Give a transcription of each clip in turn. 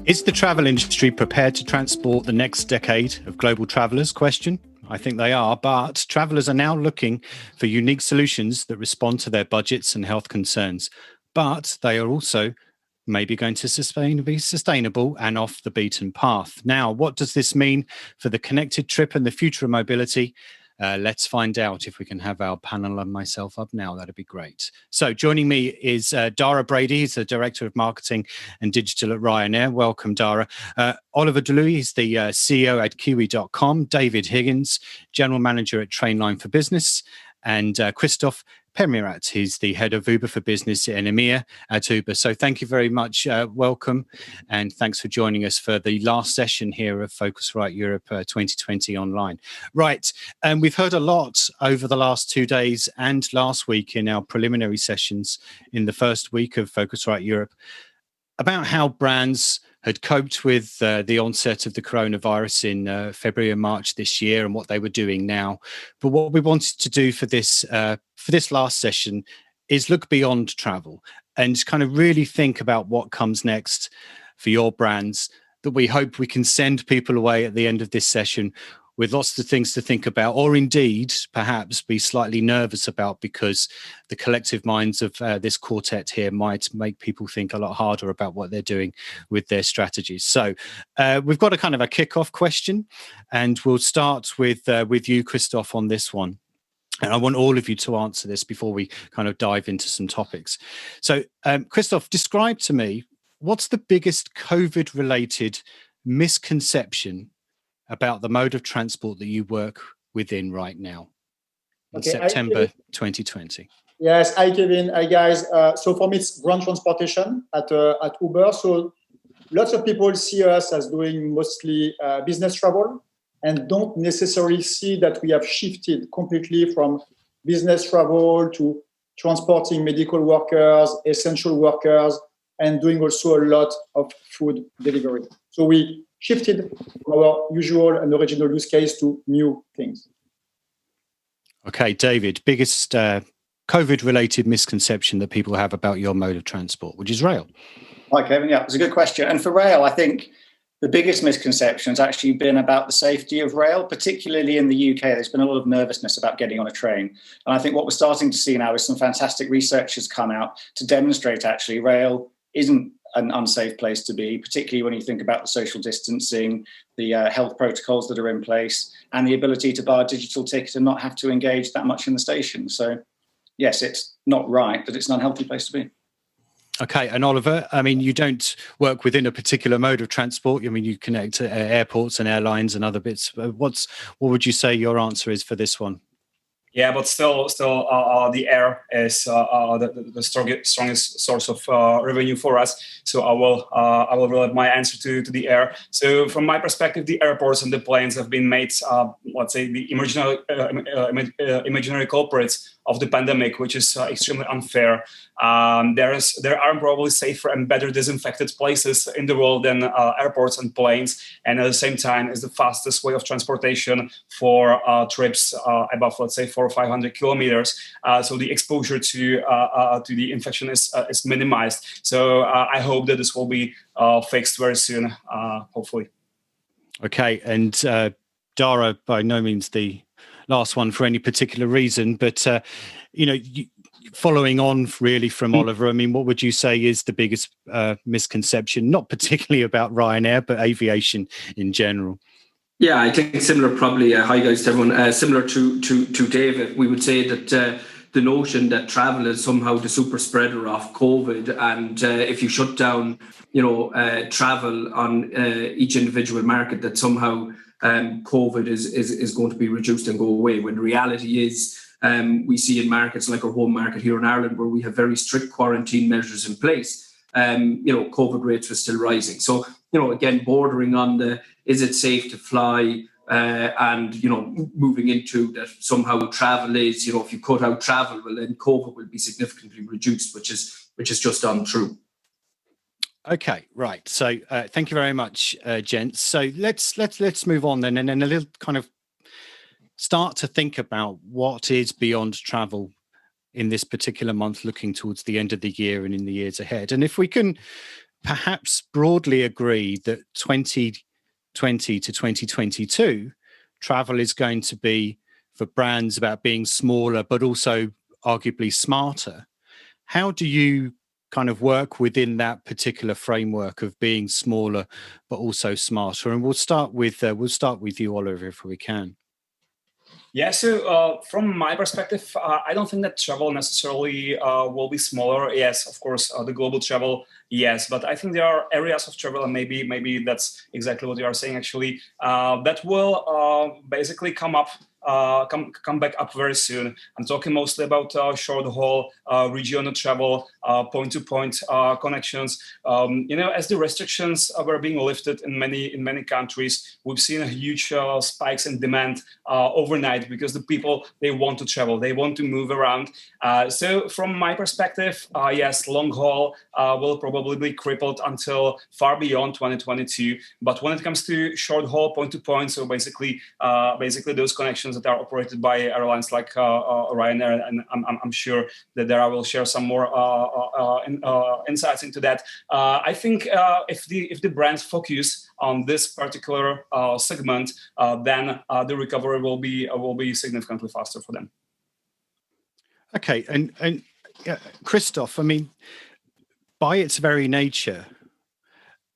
Is the travel industry prepared to transport the next decade of global travellers? Question. I think they are, but travellers are now looking for unique solutions that respond to their budgets and health concerns. But they are also maybe going to be sustainable and off the beaten path. Now, what does this mean for the connected trip and the future of mobility? Let's find out. If we can have our panel and myself up now, that'd be great. So joining me is Dara Brady. He's the Director of Marketing and Digital at Ryanair. Welcome, Dara. Oliver Dlouhy is the CEO at Kiwi.com. David Higgins, General Manager at Trainline for Business. And Christophe Peymirat, he's the Head of Uber for Business in EMEA at Uber. So thank you very much. Welcome. And thanks for joining us for the last session here of Phocuswright Europe 2020 online. Right. And we've heard a lot over the last 2 days and last week in our preliminary sessions in the first week of Phocuswright Europe about how brands had coped with the onset of the coronavirus in February and March this year and what they were doing now. But what we wanted to do for this last session is look beyond travel and kind of really think about what comes next for your brands, that we hope we can send people away at the end of this session with lots of things to think about, or indeed perhaps be slightly nervous about, because the collective minds of this quartet here might make people think a lot harder about what they're doing with their strategies. So we've got a kind of a kick-off question, and we'll start with you, Christophe, on this one. And I want all of you to answer this before we kind of dive into some topics. So Christophe, describe to me, what's the biggest COVID-related misconception about the mode of transport that you work within right now in September 2020? Yes, hi Kevin, hi guys. So for me, it's ground transportation at Uber. So lots of people see us as doing mostly business travel and don't necessarily see that we have shifted completely from business travel to transporting medical workers, essential workers, and doing also a lot of food delivery. So we shifted from our usual and original use case to new things. Okay, David, biggest COVID-related misconception that people have about your mode of transport, which is rail. Hi, Kevin. Yeah, it's a good question. And for rail, I think the biggest misconception has actually been about the safety of rail, particularly in the UK. There's been a lot of nervousness about getting on a train. And I think what we're starting to see now is some fantastic research has come out to demonstrate actually rail isn't an unsafe place to be, particularly when you think about the social distancing, the health protocols that are in place, and the ability to buy a digital ticket and not have to engage that much in the station. So, yes, it's not right, but it's an unhealthy place to be. Okay, and Oliver, I mean, you don't work within a particular mode of transport. I mean, you connect to airports and airlines and other bits. What would you say your answer is for this one? Yeah, but still, the air is the strongest source of revenue for us. So I will relate my answer to the air. So from my perspective, the airports and the planes have been made, let's say, the imaginary culprits of the pandemic, which is extremely unfair. There are probably safer and better disinfected places in the world than airports and planes, and at the same time is the fastest way of transportation for trips above, let's say, 400 or 500 kilometers. So the exposure to the infection is minimized. So I hope that this will be fixed very soon, hopefully. Okay, and Dara, by no means the last one for any particular reason, but following on really from Oliver, I mean, what would you say is the biggest misconception, not particularly about Ryanair, but aviation in general? Yeah, I think similar, probably. Hi guys, everyone. Similar to David, we would say that the notion that travel is somehow the super spreader of COVID, and if you shut down, travel on each individual market, that somehow COVID is going to be reduced and go away. When the reality is, we see in markets like our home market here in Ireland, where we have very strict quarantine measures in place, COVID rates are still rising. So, again, bordering on the, is it safe to fly? And, moving into that somehow travel is, if you cut out travel, well, then COVID will be significantly reduced, which is just untrue. Okay, right. So thank you very much, gents. So let's move on then, and then a little kind of start to think about what is beyond travel in this particular month, looking towards the end of the year and in the years ahead. And if we can perhaps broadly agree that 2020 to 2022 travel is going to be for brands about being smaller, but also arguably smarter. How do you kind of work within that particular framework of being smaller, but also smarter? And we'll start with you, Oliver, if we can. Yeah, so from my perspective, I don't think that travel necessarily will be smaller. Yes, of course, the global travel, yes, but I think there are areas of travel, and maybe that's exactly what you are saying, actually, that will basically come back up very soon. I'm talking mostly about short haul, regional travel, point-to-point connections. As the restrictions were being lifted in many countries, we've seen a huge spikes in demand overnight because the people, they want to travel, they want to move around. So from my perspective, yes, long haul will probably be crippled until far beyond 2022. But when it comes to short haul, point-to-point, so basically those connections that are operated by airlines like Ryanair, and I'm sure that Dara will share some more insights into that. I think if the brands focus on this particular segment, then the recovery will be significantly faster for them. Okay, and Christophe, I mean, by its very nature,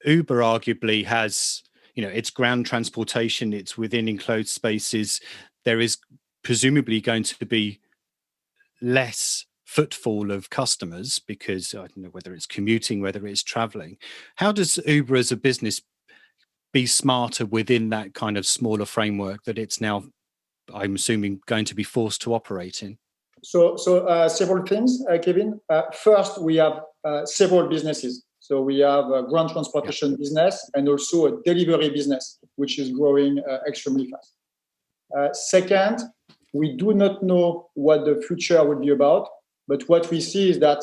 Uber arguably has, it's ground transportation, it's within enclosed spaces. There is presumably going to be less footfall of customers because I don't know whether it's commuting, whether it's traveling. How does Uber as a business be smarter within that kind of smaller framework that it's now, I'm assuming, going to be forced to operate in? So several things, Kevin. First, we have several businesses. So we have a ground transportation business and also a delivery business, which is growing extremely fast. Second, we do not know what the future will be about, but what we see is that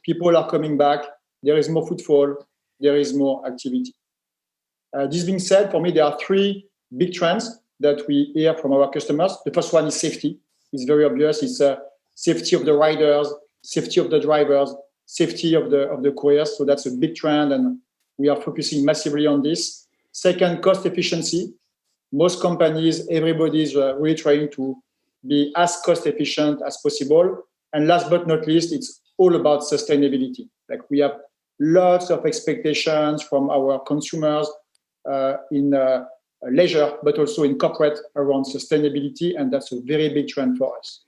people are coming back, there is more footfall, there is more activity. This being said, for me, there are three big trends that we hear from our customers. The first one is safety. It's very obvious. It's safety of the riders, safety of the drivers, safety of the couriers. So that's a big trend, and we are focusing massively on this. Second, cost efficiency. Most companies, everybody is really trying to be as cost efficient as possible. And last but not least, it's all about sustainability. Like we have lots of expectations from our consumers in leisure, but also in corporate around sustainability. And that's a very big trend for us.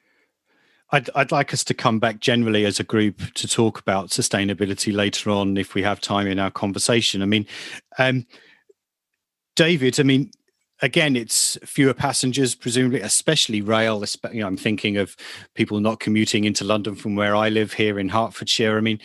I'd like us to come back generally as a group to talk about sustainability later on if we have time in our conversation. I mean, David, again, it's fewer passengers, presumably, especially rail. I'm thinking of people not commuting into London from where I live here in Hertfordshire. I mean,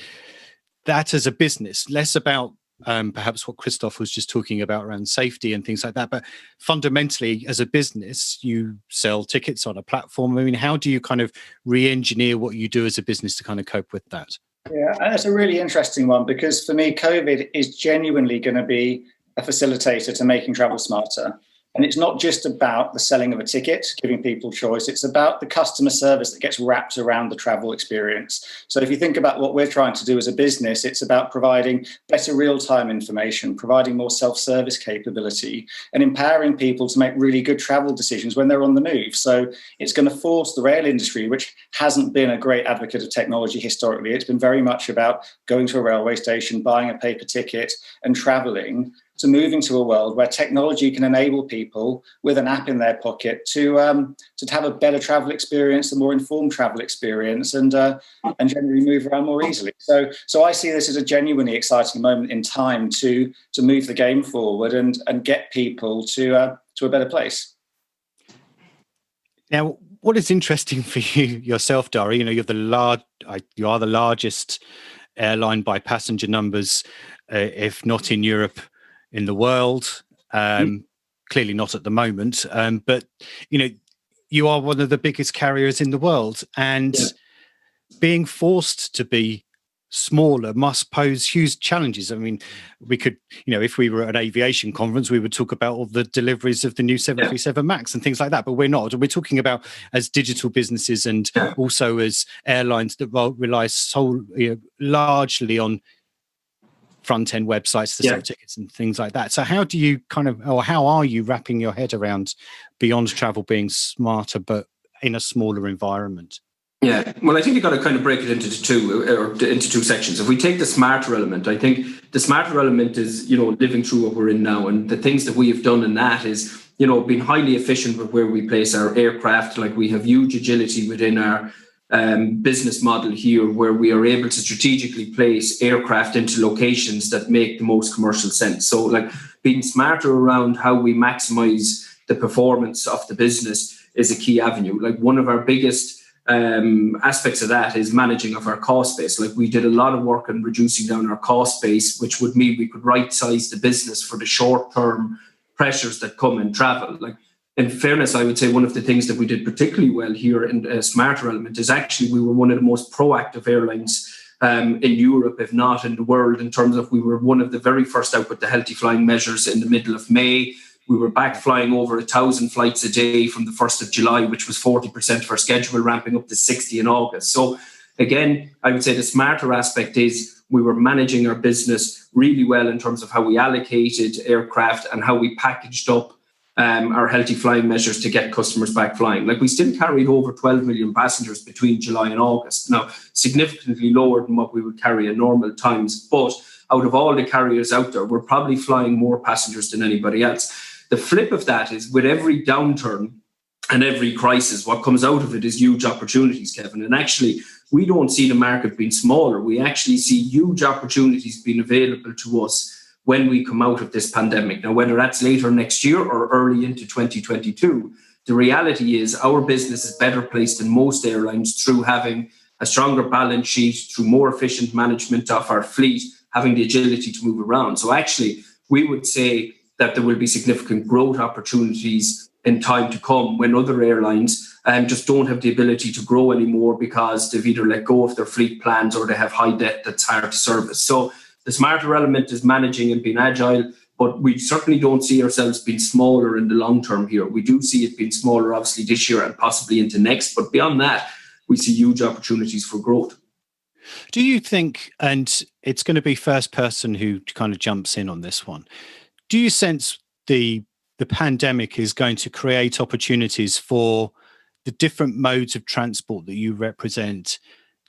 that as a business, less about perhaps what Christophe was just talking about around safety and things like that. But fundamentally, as a business, you sell tickets on a platform. I mean, how do you kind of re-engineer what you do as a business to kind of cope with that? Yeah, that's a really interesting one because for me, COVID is genuinely going to be a facilitator to making travel smarter. And it's not just about the selling of a ticket, giving people choice. It's about the customer service that gets wrapped around the travel experience. So if you think about what we're trying to do as a business, it's about providing better real-time information, providing more self-service capability, and empowering people to make really good travel decisions when they're on the move. So it's going to force the rail industry, which hasn't been a great advocate of technology historically. It's been very much about going to a railway station, buying a paper ticket, and traveling, to moving to a world where technology can enable people with an app in their pocket to have a better travel experience, a more informed travel experience, and generally move around more easily. So I see this as a genuinely exciting moment in time to move the game forward and get people to a better place. Now, what is interesting for you yourself, Dara? You are the largest airline by passenger numbers, if not in Europe, in the world. Clearly not at the moment, but you are one of the biggest carriers in the world, and being forced to be smaller must pose huge challenges. I mean, we could, if we were at an aviation conference, we would talk about all the deliveries of the new 737 MAX and things like that, but we're not. We're talking about as digital businesses and also as airlines that rely largely on front end websites to sell tickets and things like that. So how do you how are you wrapping your head around beyond travel being smarter, but in a smaller environment? Yeah, well, I think you've got to kind of break it into two sections. If we take the smarter element, I think the smarter element is, living through what we're in now. And the things that we have done in that is, being highly efficient with where we place our aircraft. Like, we have huge agility within our business model here, where we are able to strategically place aircraft into locations that make the most commercial sense. So, like, being smarter around how we maximize the performance of the business is a key avenue. Like, one of our biggest aspects of that is managing of our cost base. Like, we did a lot of work on reducing down our cost base, which would mean we could right size the business for the short term pressures that come in travel. Like, in fairness, I would say one of the things that we did particularly well here in a smarter element is actually we were one of the most proactive airlines in Europe, if not in the world, in terms of we were one of the very first out with the healthy flying measures in the middle of May. We were back flying over 1,000 flights a day from the 1st of July, which was 40% of our schedule, ramping up to 60 in August. So again, I would say the smarter aspect is we were managing our business really well in terms of how we allocated aircraft and how we packaged up our healthy flying measures to get customers back flying. Like, we still carried over 12 million passengers between July and August. Now, significantly lower than what we would carry in normal times. But out of all the carriers out there, we're probably flying more passengers than anybody else. The flip of that is, with every downturn and every crisis, what comes out of it is huge opportunities, Kevin. And actually, we don't see the market being smaller. We actually see huge opportunities being available to us when we come out of this pandemic. Now, whether that's later next year or early into 2022, the reality is our business is better placed than most airlines through having a stronger balance sheet, through more efficient management of our fleet, having the agility to move around. So actually, we would say that there will be significant growth opportunities in time to come when other airlines just don't have the ability to grow anymore because they've either let go of their fleet plans or they have high debt that's hard to service. So the smarter element is managing and being agile, but we certainly don't see ourselves being smaller in the long term here. We do see it being smaller, obviously, this year and possibly into next. But beyond that, we see huge opportunities for growth. Do you think, and it's going to be first person who kind of jumps in on this one, do you sense the pandemic is going to create opportunities for the different modes of transport that you represent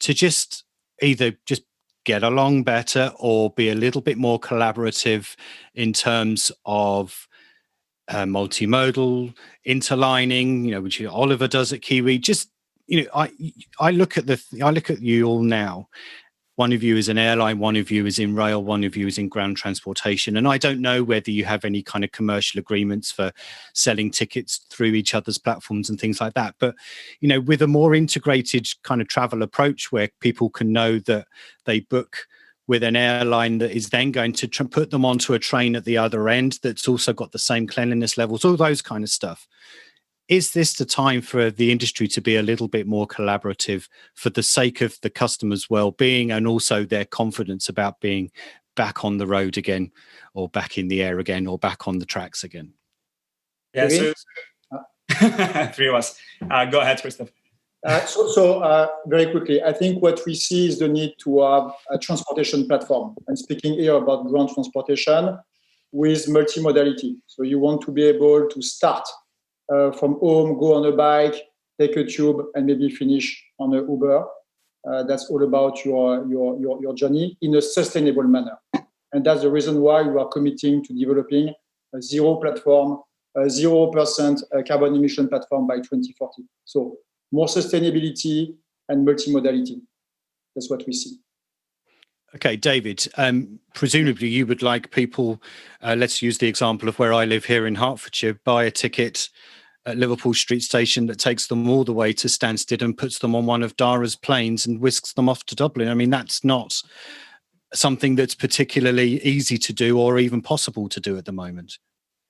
to just either just get along better or be a little bit more collaborative in terms of multimodal interlining, which Oliver does at Kiwi? Just, I look at you all now. One of you is an airline, one of you is in rail, one of you is in ground transportation. And I don't know whether you have any kind of commercial agreements for selling tickets through each other's platforms and things like that. But, with a more integrated kind of travel approach where people can know that they book with an airline that is then going to put them onto a train at the other end that's also got the same cleanliness levels, all those kind of stuff. Is this the time for the industry to be a little bit more collaborative for the sake of the customer's well-being and also their confidence about being back on the road again, or back in the air again, or back on the tracks again? Yeah, so three of us. Go ahead, Christophe. So very quickly, I think what we see is the need to have a transportation platform. I'm speaking here about ground transportation with multimodality. So you want to be able to start from home, go on a bike, take a tube, and maybe finish on an Uber. That's all about your journey in a sustainable manner. And that's the reason why we are committing to developing a zero platform, a 0% carbon emission platform by 2040. So more sustainability and multimodality. That's what we see. Okay, David, presumably you would like people, let's use the example of where I live here in Hertfordshire, buy a ticket at Liverpool Street Station that takes them all the way to Stansted and puts them on one of Dara's planes and whisks them off to Dublin. I mean, that's not something that's particularly easy to do or even possible to do at the moment.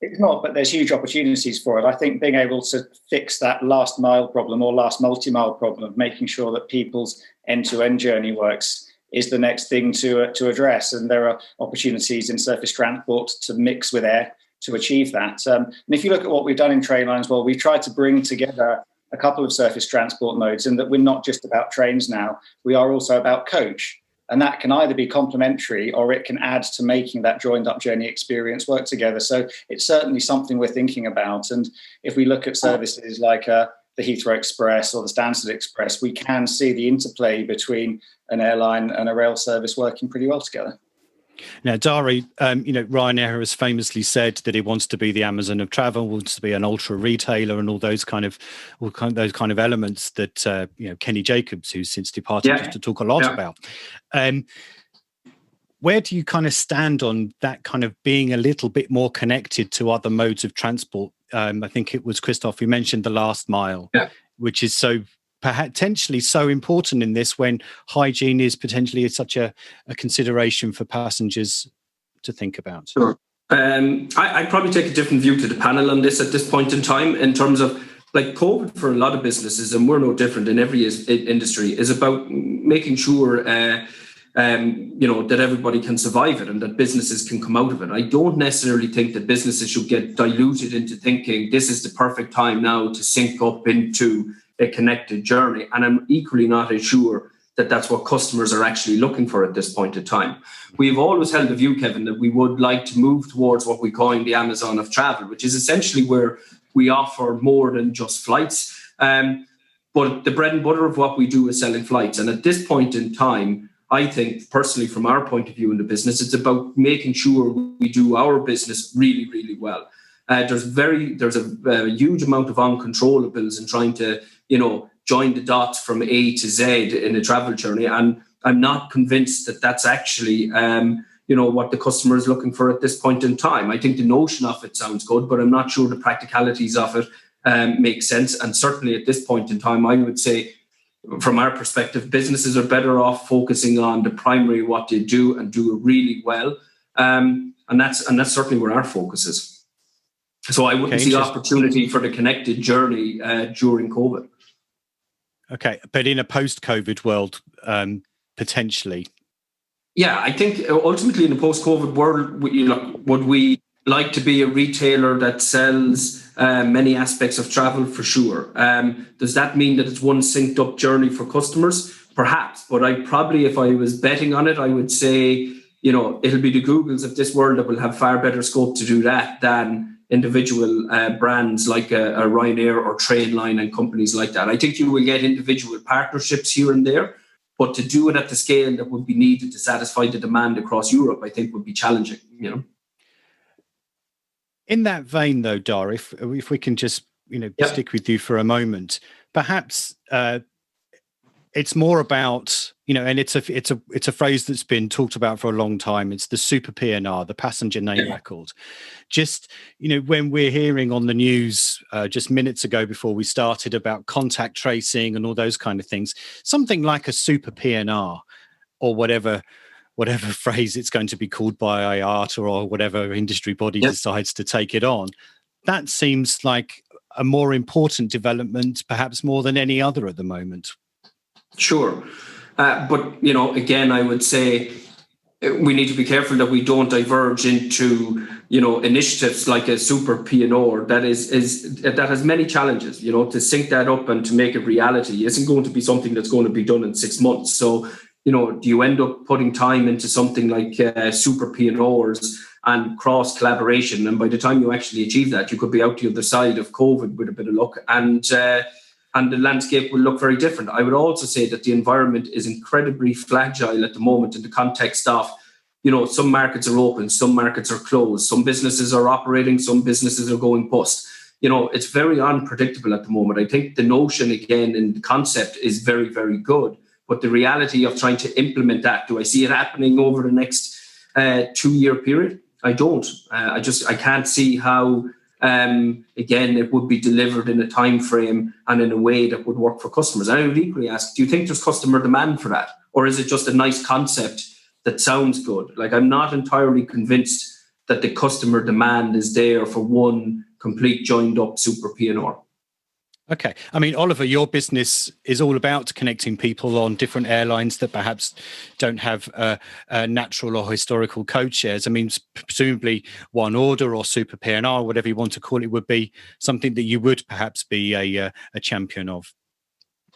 It's not, but there's huge opportunities for it. I think being able to fix that last mile problem or last multi-mile problem, making sure that people's end-to-end journey works, is the next thing to address. And there are opportunities in surface transport to mix with air to achieve that. And if you look at what we've done in Trainline as well, we've tried to bring together a couple of surface transport modes, and that we're not just about trains now. We are also about coach. And that can either be complementary or it can add to making that joined up journey experience work together. So it's certainly something we're thinking about. And if we look at services like the Heathrow Express or the Stansted Express, we can see the interplay between an airline and a rail service working pretty well together. Now, Dara, Ryanair has famously said that it wants to be the Amazon of travel, wants to be an ultra retailer, and all those kind of elements that Kenny Jacobs, who's since departed, used to talk a lot about. Where do you kind of stand on that kind of being a little bit more connected to other modes of transport? I think it was Christophe who mentioned the last mile, which is so potentially so important in this when hygiene is potentially such a consideration for passengers to think about. Sure. I'd probably take a different view to the panel on this at this point in time, in terms of like COVID for a lot of businesses, and we're no different in every industry, is about making sure that everybody can survive it and that businesses can come out of it. I don't necessarily think that businesses should get diluted into thinking this is the perfect time now to sync up into a connected journey. And I'm equally not as sure that that's what customers are actually looking for at this point in time. We've always held the view, Kevin, that we would like to move towards what we call the Amazon of travel, which is essentially where we offer more than just flights. But the bread and butter of what we do is selling flights. And at this point in time, I think personally, from our point of view in the business, it's about making sure we do our business really, really well. There's a huge amount of uncontrollables in trying to, join the dots from A to Z in a travel journey. And I'm not convinced that that's actually, what the customer is looking for at this point in time. I think the notion of it sounds good, but I'm not sure the practicalities of it make sense. And certainly at this point in time, I would say, from our perspective, businesses are better off focusing on the primary what they do and do it really well. And that's certainly where our focus is. So I wouldn't see opportunity for the connected journey during COVID. Okay, but in a post-COVID world, potentially. Yeah, I think ultimately in a post-COVID world, would we like to be a retailer that sells many aspects of travel? For sure. Does that mean that it's one synced up journey for customers? Perhaps, but if I was betting on it, I would say, it'll be the Googles of this world that will have far better scope to do that than individual brands like a Ryanair or Trainline and companies like that. I think you will get individual partnerships here and there, but to do it at the scale that would be needed to satisfy the demand across Europe, I think would be challenging, In that vein, though, Dara, if we can just stick with you for a moment, perhaps it's more about and it's a phrase that's been talked about for a long time. It's the super PNR, the passenger name record. Just when we're hearing on the news just minutes ago before we started about contact tracing and all those kind of things, something like a super PNR or whatever phrase it's going to be called by IATA or whatever industry body decides to take it on, that seems like a more important development, perhaps more than any other at the moment. Sure. But, again, I would say we need to be careful that we don't diverge into, initiatives like a super P&R that has many challenges. To sync that up and to make it reality isn't going to be something that's going to be done in 6 months. So, do you end up putting time into something like super P&Rs and cross collaboration? And by the time you actually achieve that, you could be out the other side of COVID with a bit of luck. And the landscape will look very different. I would also say that the environment is incredibly fragile at the moment in the context of, some markets are open, some markets are closed, some businesses are operating, some businesses are going bust. It's very unpredictable at the moment. I think the notion, again, in the concept is very, very good. But the reality of trying to implement that, do I see it happening over the next 2-year period? I don't. I can't see how... again, it would be delivered in a time frame and in a way that would work for customers. And I would equally ask, do you think there's customer demand for that? Or is it just a nice concept that sounds good? Like, I'm not entirely convinced that the customer demand is there for one complete joined up super P&R. Okay. I mean, Oliver, your business is all about connecting people on different airlines that perhaps don't have natural or historical code shares. I mean, presumably One Order or Super P&R, whatever you want to call it, would be something that you would perhaps be a champion of.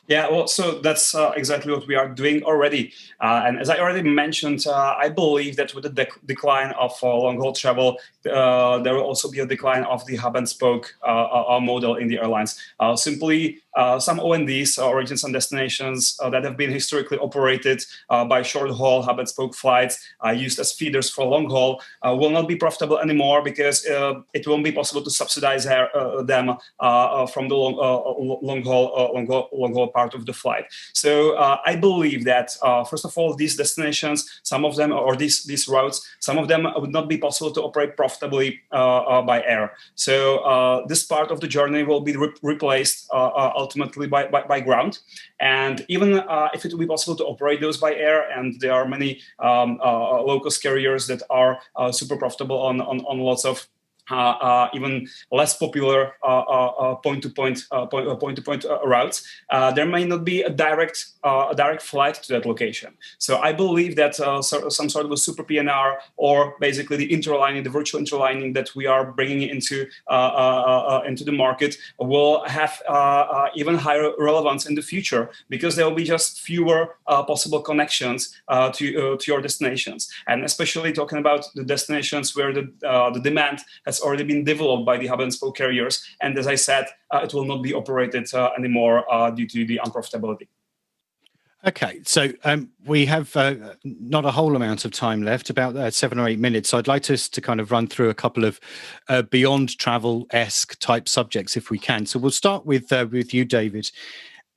Yeah, well, so that's exactly what we are doing already. And as I already mentioned, I believe that with the decline of long-haul travel, there will also be a decline of the hub-and-spoke model in the airlines. Simply, some ONDs, origins and destinations, that have been historically operated by short-haul hub-and-spoke flights used as feeders for long-haul will not be profitable anymore because it won't be possible to subsidize them from the long-haul part of the flight. So I believe that, first of all, these destinations, some of them, or these routes, some of them would not be possible to operate profitably by air. So this part of the journey will be replaced ultimately by ground. And even if it will be possible to operate those by air, and there are many low-cost carriers that are super profitable on lots of even less popular point-to-point routes, there may not be a direct flight to that location. So I believe that some sort of a super PNR, or basically the virtual interlining that we are bringing into the market, will have even higher relevance in the future, because there will be just fewer possible connections to your destinations, and especially talking about the destinations where the demand has already been developed by the hub-and-spoke carriers. And as I said, it will not be operated anymore due to the unprofitability. Okay, so we have not a whole amount of time left, about 7 or 8 minutes. So I'd like us to kind of run through a couple of beyond travel-esque type subjects, if we can. So we'll start with you, David.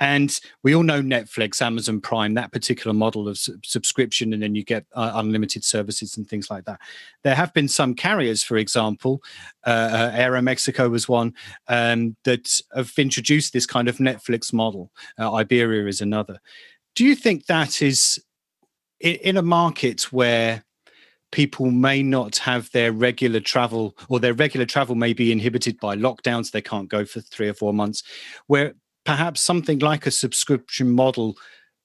And we all know Netflix, Amazon Prime, that particular model of subscription, and then you get unlimited services and things like that. There have been some carriers, for example, Aeromexico was one, that have introduced this kind of Netflix model. Iberia is another. Do you think that is, in a market where people may not have their regular travel, or their regular travel may be inhibited by lockdowns, they can't go for 3 or 4 months, where perhaps something like a subscription model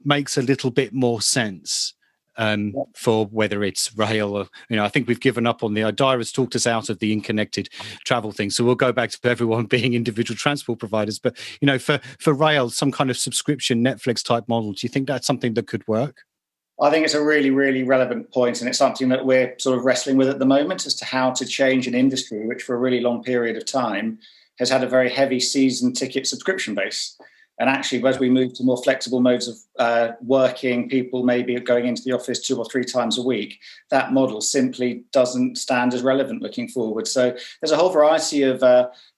makes a little bit more sense for whether it's rail or, I think we've given up on Dara's talked us out of the interconnected travel thing. So we'll go back to everyone being individual transport providers. But, for rail, some kind of subscription Netflix type model, do you think that's something that could work? I think it's a really, really relevant point, and it's something that we're sort of wrestling with at the moment as to how to change an industry which for a really long period of time has had a very heavy season ticket subscription base. And actually, as we move to more flexible modes of working, people maybe going into the office 2 or 3 times a week, that model simply doesn't stand as relevant looking forward. So there's a whole variety of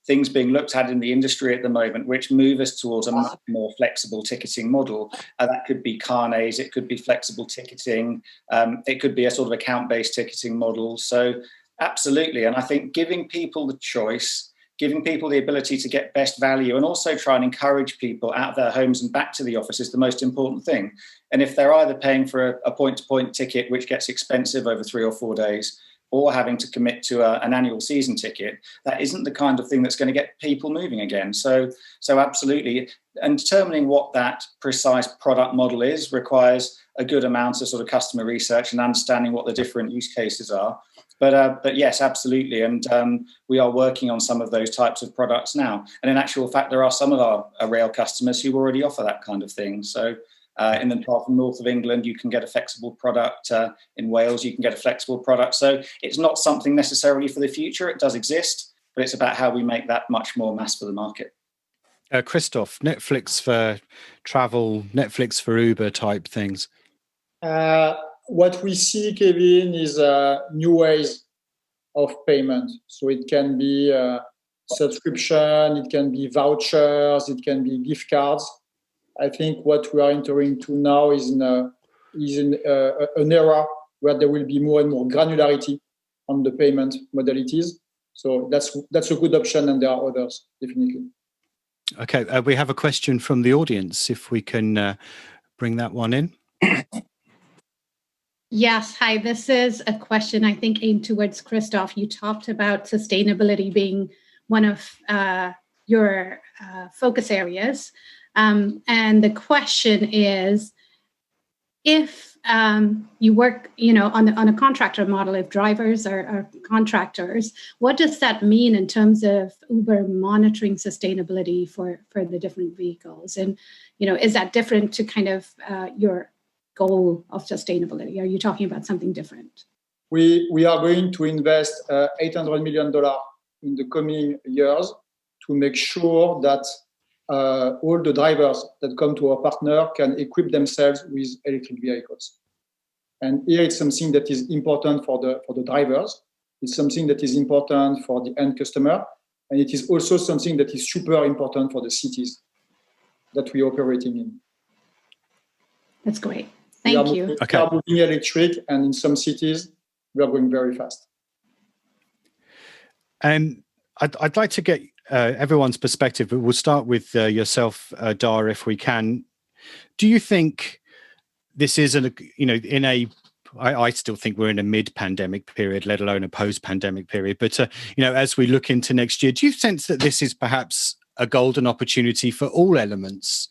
things being looked at in the industry at the moment, which move us towards a much more flexible ticketing model. That could be carnets, it could be flexible ticketing, it could be a sort of account-based ticketing model. So absolutely. And I think giving people the choice, giving people the ability to get best value, and also try and encourage people out of their homes and back to the office is the most important thing. And if they're either paying for a point-to-point ticket, which gets expensive over 3 or 4 days, or having to commit to an annual season ticket, that isn't the kind of thing that's going to get people moving again. So absolutely. And determining what that precise product model is requires a good amount of sort of customer research and understanding what the different use cases are. But yes, absolutely. And we are working on some of those types of products now. And in actual fact, there are some of our rail customers who already offer that kind of thing. So in the part of north of England, you can get a flexible product. In Wales, you can get a flexible product. So it's not something necessarily for the future. It does exist, but it's about how we make that much more mass for the market. Christophe, Netflix for travel, Netflix for Uber type things. What we see, Kevin, is new ways of payment. So it can be subscription, it can be vouchers, it can be gift cards. I think what we are entering to now is in an era where there will be more and more granularity on the payment modalities. So that's a good option, and there are others, definitely. Okay, we have a question from the audience, if we can bring that one in. Yes, hi. This is a question I think aimed towards Christophe. You talked about sustainability being one of your focus areas. And the question is, if you work, on a contractor model, if drivers are contractors, what does that mean in terms of Uber monitoring sustainability for the different vehicles? And, is that different to kind of your goal of sustainability? Are you talking about something different? We are going to invest $800 million in the coming years to make sure that all the drivers that come to our partner can equip themselves with electric vehicles. And here it's something that is important for the drivers. It's something that is important for the end customer. And it is also something that is super important for the cities that we are operating in. That's great. Thank you. We are moving electric, and in some cities, we are going very fast. And I'd like to get everyone's perspective, but we'll start with yourself, Dara, if we can. Do you think this is I still think we're in a mid-pandemic period, let alone a post-pandemic period. But, as we look into next year, do you sense that this is perhaps a golden opportunity for all elements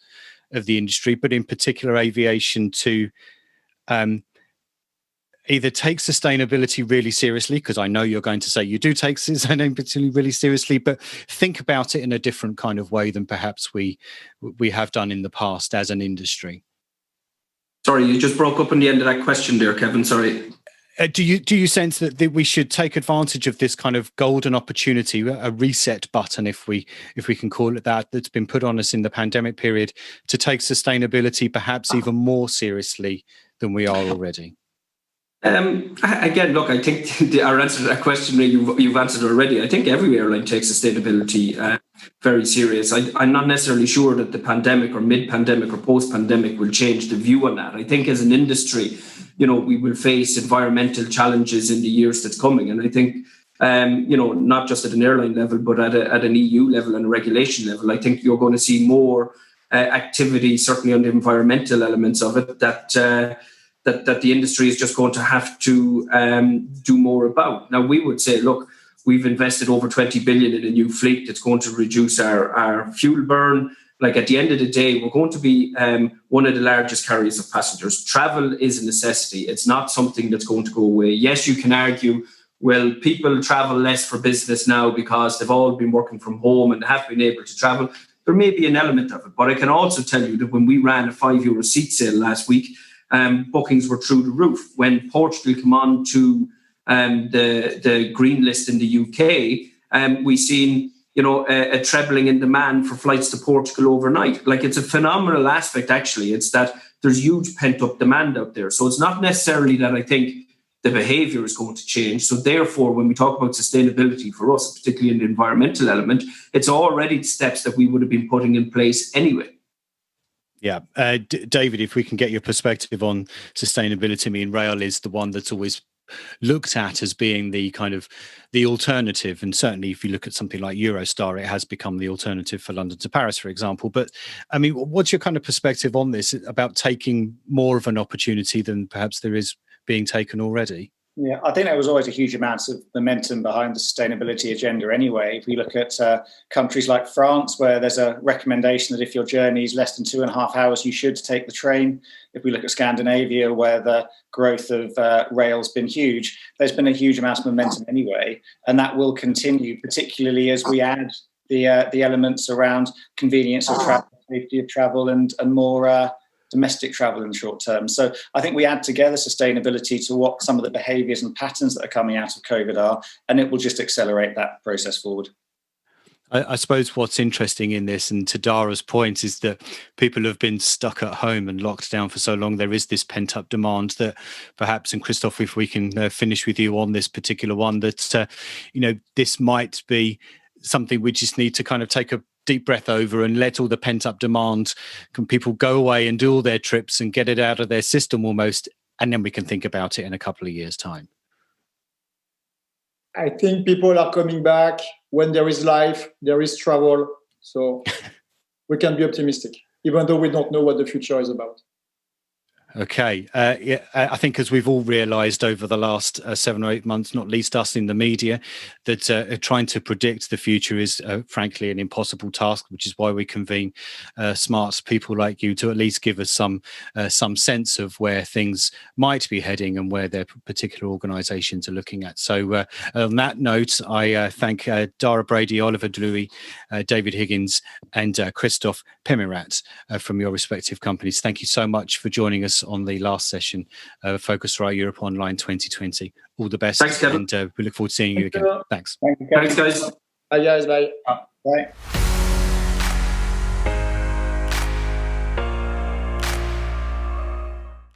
of the industry, but in particular aviation, to either take sustainability really seriously, because I know you're going to say you do take sustainability really seriously, but think about it in a different kind of way than perhaps we have done in the past as an industry? Sorry, you just broke up in the end of that question there, Kevin. Sorry. Do you sense that we should take advantage of this kind of golden opportunity, a reset button, if we can call it that, that's been put on us in the pandemic period, to take sustainability perhaps even more seriously than we are already? Again, look, I think our answer to that question you've answered already. I think every airline takes sustainability very serious. I'm not necessarily sure that the pandemic or mid-pandemic or post-pandemic will change the view on that. I think as an industry, we will face environmental challenges in the years that's coming. And I think, not just at an airline level, but at an EU level and a regulation level, I think you're going to see more activity, certainly on the environmental elements of it, that the industry is just going to have to do more about. Now, we would say, look, we've invested over 20 billion in a new fleet that's going to reduce our fuel burn. Like, at the end of the day, we're going to be one of the largest carriers of passengers. Travel is a necessity. It's not something that's going to go away. Yes, you can argue, well, people travel less for business now because they've all been working from home and have been able to travel. There may be an element of it. But I can also tell you that when we ran a €5 seat sale last week, bookings were through the roof. When Portugal came on to the green list in the UK, we've seen a trebling in demand for flights to Portugal overnight. Like, it's a phenomenal aspect, actually. It's that there's huge pent-up demand out there. So it's not necessarily that I think the behaviour is going to change. So therefore, when we talk about sustainability for us, particularly in the environmental element, it's already steps that we would have been putting in place anyway. Yeah. David, if we can get your perspective on sustainability. I mean, rail is the one that's always looked at as being the kind of the alternative. And certainly if you look at something like Eurostar, it has become the alternative for London to Paris, for example. But I mean, what's your kind of perspective on this, about taking more of an opportunity than perhaps there is being taken already? Yeah, I think there was always a huge amount of momentum behind the sustainability agenda anyway. If we look at countries like France, where there's a recommendation that if your journey is less than 2.5 hours, you should take the train. If we look at Scandinavia, where the growth of rail's been huge, there's been a huge amount of momentum anyway. And that will continue, particularly as we add the elements around convenience of travel, safety of travel, and more domestic travel in the short term. So I think we add together sustainability to what some of the behaviours and patterns that are coming out of COVID are, and it will just accelerate that process forward. I suppose what's interesting in this, and to Dara's point, is that people have been stuck at home and locked down for so long. There is this pent-up demand that perhaps, and Christophe, if we can finish with you on this particular one, that, this might be something we just need to kind of take a deep breath over and let all the pent-up demand, can people go away and do all their trips and get it out of their system almost, and then we can think about it in a couple of years' time. I think people are coming back. When there is life, there is travel. So we can be optimistic, even though we don't know what the future is about. Okay. I think as we've all realised over the last 7 or 8 months, not least us in the media, that trying to predict the future is frankly an impossible task, which is why we convene smart people like you to at least give us some sense of where things might be heading and where their particular organisations are looking at. So on that note, I thank Dara Brady, Oliver Dlouhy, David Higgins and Christophe Peymirat from your respective companies. Thank you so much for joining us on the last session of Phocuswright Europe Online 2020. All the best. Thanks, Kevin. And we look forward to seeing you again. Thanks. Thanks, guys. Bye, guys. Bye. Bye.